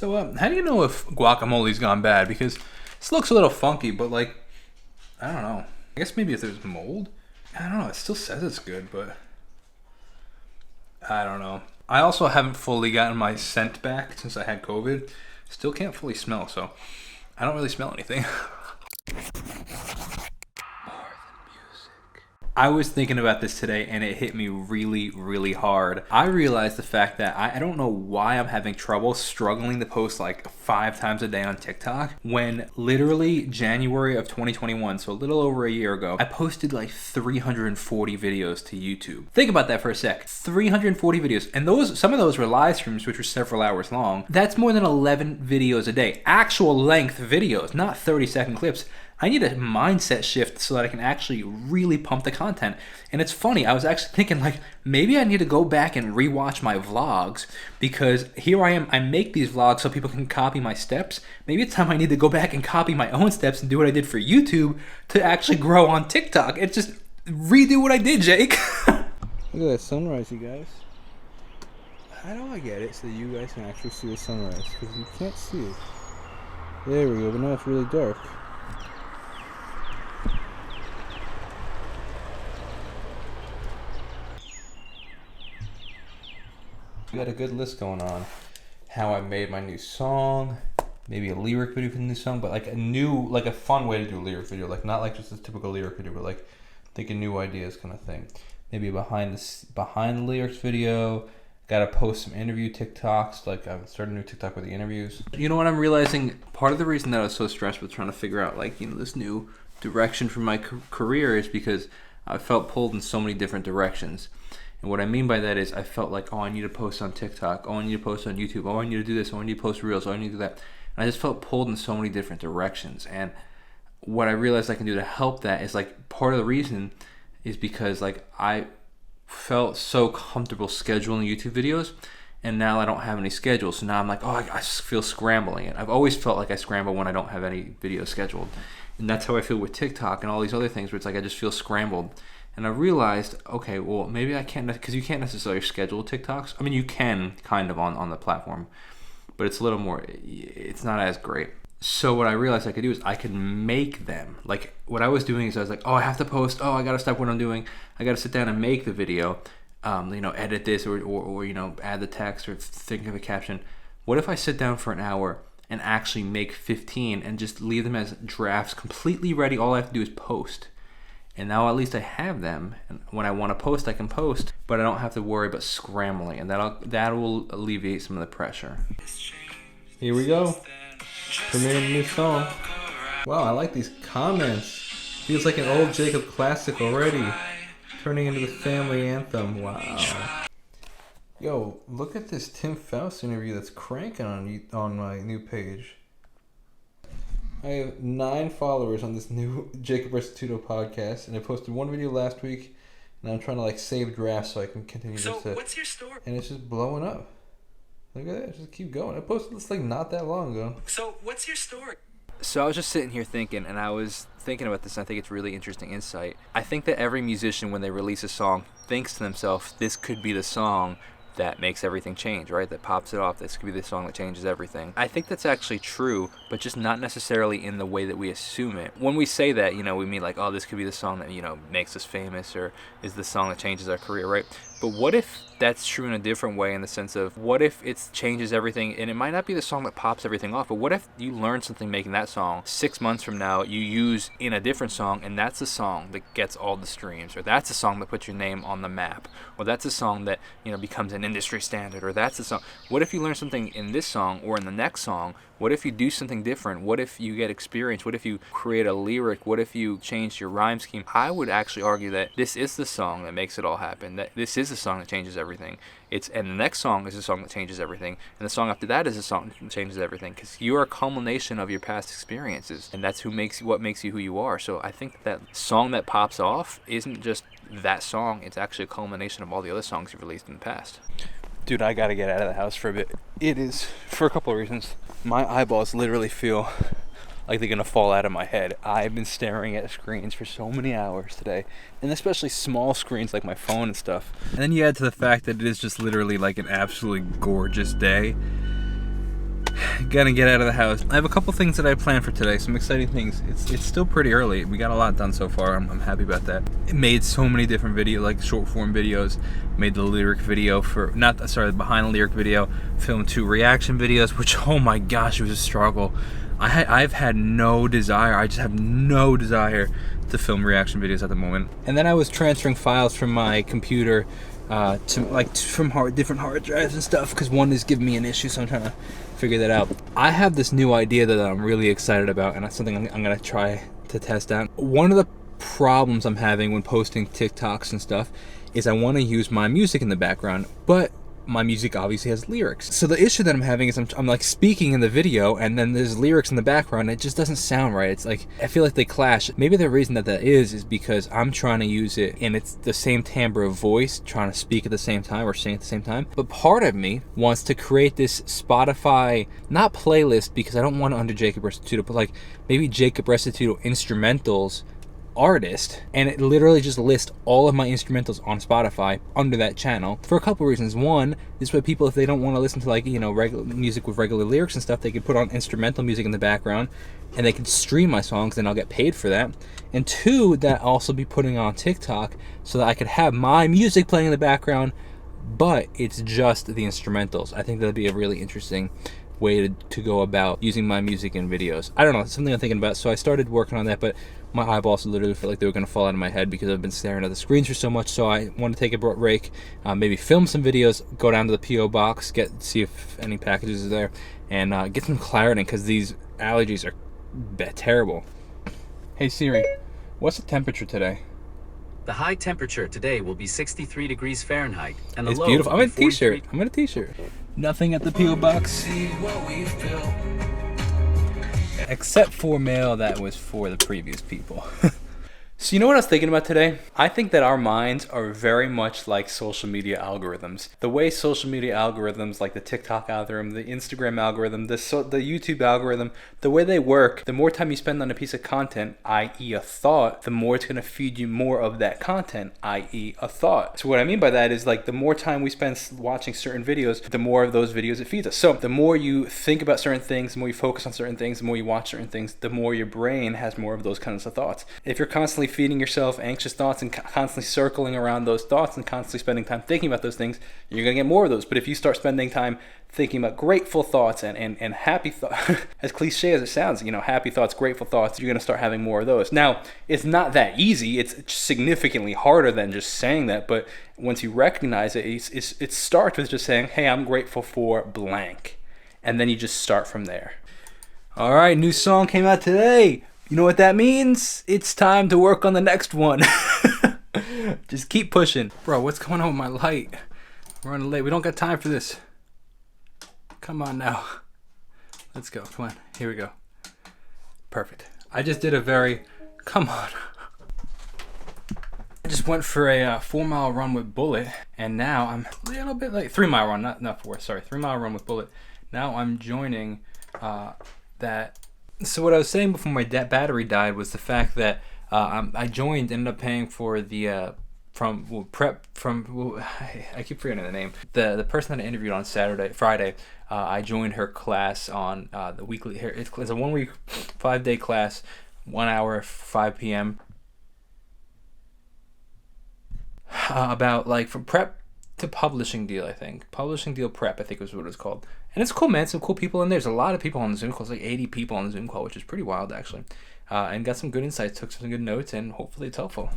So, how do you know if guacamole's gone bad? Because this looks a little funky, but like, I don't know. I guess maybe if there's mold? I don't know. It still says it's good, but I don't know. I also haven't fully gotten my scent back since I had COVID. Still can't fully smell, so I don't really smell anything. I was thinking about this today and it hit me really, really hard. I realized the fact that I don't know why I'm having trouble struggling to post like 5 times a day on TikTok when literally January of 2021, so a little over a year ago, I posted like 340 videos to YouTube. Think about that for a sec. 340 videos. And some of those were live streams, which were several hours long. That's more than 11 videos a day. Actual length videos, not 30-second clips. I need a mindset shift so that I can actually really pump the content. And it's funny, I was actually thinking like, maybe I need to go back and rewatch my vlogs because here I am, I make these vlogs so people can copy my steps. Maybe it's time I need to go back and copy my own steps and do what I did for YouTube to actually grow on TikTok. It's just redo what I did, Jake. Look at that sunrise, you guys. How do I get it so that you guys can actually see the sunrise? Because you can't see it. There we go, but now it's really dark. We got a good list going on. How I made my new song, maybe a lyric video for the new song, but like a fun way to do a lyric video, like not like just a typical lyric video, but like thinking new ideas kind of thing. Maybe behind the lyrics video. Gotta post some interview TikToks. Like I've started a new TikTok with the interviews. You know what I'm realizing? Part of the reason that I was so stressed with trying to figure out like this new direction for my career is because I felt pulled in so many different directions. And what I mean by that is I felt like, oh, I need to post on TikTok. Oh, I need to post on YouTube. Oh, I need to do this. Oh, I need to post Reels. Oh, I need to do that. And I just felt pulled in so many different directions. And what I realized I can do to help that is like part of the reason is because like I felt so comfortable scheduling YouTube videos. And now I don't have any schedule. So now I'm like, oh, I feel scrambling. And I've always felt like I scramble when I don't have any videos scheduled. And that's how I feel with TikTok and all these other things where it's like I just feel scrambled. And I realized, okay, well, maybe I can't, because you can't necessarily schedule TikToks. I mean, you can kind of on the platform, but it's a little more, it's not as great. So what I realized I could do is I could make them. Like what I was doing is I was like, oh, I have to post. Oh, I got to stop what I'm doing. I got to sit down and make the video, edit this or add the text or think of a caption. What if I sit down for an hour and actually make 15 and just leave them as drafts completely ready? All I have to do is post. And now at least I have them, and when I want to post, I can post, but I don't have to worry about scrambling, and that will alleviate some of the pressure. Here we go, premiering a new song. Wow, I like these comments. Feels like an old Jacob classic already, turning into the family anthem. Wow. Yo, look at this Tim Faust interview that's cranking on my new page. I have 9 followers on this new Jacob Restituto podcast, and I posted one video last week, and I'm trying to like save drafts so I can continue this. So what's your story? And it's just blowing up. Look at that, just keep going. I posted this like not that long ago. So what's your story? So I was just sitting here thinking, and I was thinking about this, and I think it's really interesting insight. I think that every musician, when they release a song, thinks to themselves, this could be the song that makes everything change, right? That pops it off. This could be the song that changes everything. I think that's actually true, but just not necessarily in the way that we assume it. When we say that, we mean like, oh, this could be the song that, makes us famous or is the song that changes our career, right? But what if that's true in a different way, in the sense of what if it changes everything, and it might not be the song that pops everything off, but what if you learn something making that song 6 months from now you use in a different song, and that's the song that gets all the streams, or that's the song that puts your name on the map, or that's a song that becomes an industry standard, or that's a song. What if you learn something in this song or in the next song? What if you do something different? What if you get experience? What if you create a lyric? What if you change your rhyme scheme? I would actually argue that this is the song that makes it all happen. That this is the song that changes everything. And the next song is a song that changes everything. And the song after that is a song that changes everything. Because you are a culmination of your past experiences. And that's what makes you who you are. So I think that song that pops off isn't just that song. It's actually a culmination of all the other songs you've released in the past. Dude, I gotta get out of the house for a bit. It is, for a couple of reasons. My eyeballs literally feel like they're gonna fall out of my head. I've been staring at screens for so many hours today, and especially small screens like my phone and stuff. And then you add to the fact that it is just literally like an absolutely gorgeous day. gonna get out of the house. I have a couple things that I planned for today, some exciting things. It's still pretty early. We got a lot done so far. I'm happy about that. It made so many different videos, like short form videos. Made the lyric video for, behind the lyric video. Filmed 2 reaction videos, which, oh my gosh, it was a struggle. I've had no desire. I just have no desire to film reaction videos at the moment. And then I was transferring files from my computer from different hard drives and stuff, because one is giving me an issue, so I'm trying to figure that out. I have this new idea that I'm really excited about, and that's something I'm gonna try to test out. One of the problems I'm having when posting TikToks and stuff is I want to use my music in the background, but my music obviously has lyrics. So the issue that I'm having is I'm like speaking in the video, and then there's lyrics in the background. It just doesn't sound right. It's like, I feel like they clash. Maybe the reason that is because I'm trying to use it and it's the same timbre of voice, trying to speak at the same time or sing at the same time. But part of me wants to create this Spotify, not playlist, because I don't want it under Jacob Restituto, but like maybe Jacob Restituto instrumentals artist, and it literally just lists all of my instrumentals on Spotify under that channel for a couple reasons. One, this way people, if they don't want to listen to regular music with regular lyrics and stuff, they could put on instrumental music in the background and they can stream my songs, and I'll get paid for that. And two, that I'll also be putting on TikTok so that I could have my music playing in the background, but it's just the instrumentals. I think that'd be a really interesting way to go about using my music in videos. I don't know, it's something I'm thinking about. So I started working on that, but my eyeballs literally felt like they were going to fall out of my head because I've been staring at the screens for so much. So I want to take a break, maybe film some videos, go down to the P.O. box, see if any packages are there, and get some clarity, because these allergies are terrible. Hey Siri, what's the temperature today? The high temperature today will be 63 degrees Fahrenheit, and the it's low beautiful. will I'm in be a t-shirt. I'm in a t-shirt. Nothing at the P.O. box. Except for mail that was for the previous people. So you know what I was thinking about today? I think that our minds are very much like social media algorithms. The way social media algorithms, like the TikTok algorithm, the Instagram algorithm, the YouTube algorithm, the way they work, the more time you spend on a piece of content, i.e. a thought, the more it's going to feed you more of that content, i.e. a thought. So what I mean by that is, like, the more time we spend watching certain videos, the more of those videos it feeds us. So the more you think about certain things, the more you focus on certain things, the more you watch certain things, the more your brain has more of those kinds of thoughts. If you're constantly feeding yourself anxious thoughts and constantly circling around those thoughts and constantly spending time thinking about those things, you're going to get more of those. But if you start spending time thinking about grateful thoughts and happy thoughts, as cliche as it sounds, happy thoughts, grateful thoughts, you're going to start having more of those. Now, it's not that easy. It's significantly harder than just saying that. But once you recognize it, it starts with just saying, hey, I'm grateful for blank. And then you just start from there. All right, new song came out today. You know what that means? It's time to work on the next one. Just keep pushing. Bro, what's going on with my light? We're running late. We don't got time for this. Come on now. Let's go. Come on. Here we go. Perfect. I just did come on. I just went for a 4-mile run with Bullet, and now I'm a little bit late. 3-mile run, not 4, sorry. 3-mile run with Bullet. Now I'm joining that. So what I was saying before my battery died was the fact that I ended up paying for the I keep forgetting the name. The person that I interviewed on Friday, I joined her class on the weekly. It's a 1-week, 5-day class, 1 hour, 5 p.m. About like from prep to publishing deal, I think. Publishing deal prep, I think was what it's called. And it's cool, man. Some cool people in there. There's a lot of people on the Zoom call. It's like 80 people on the Zoom call, which is pretty wild, actually. And got some good insights, took some good notes, and hopefully it's helpful.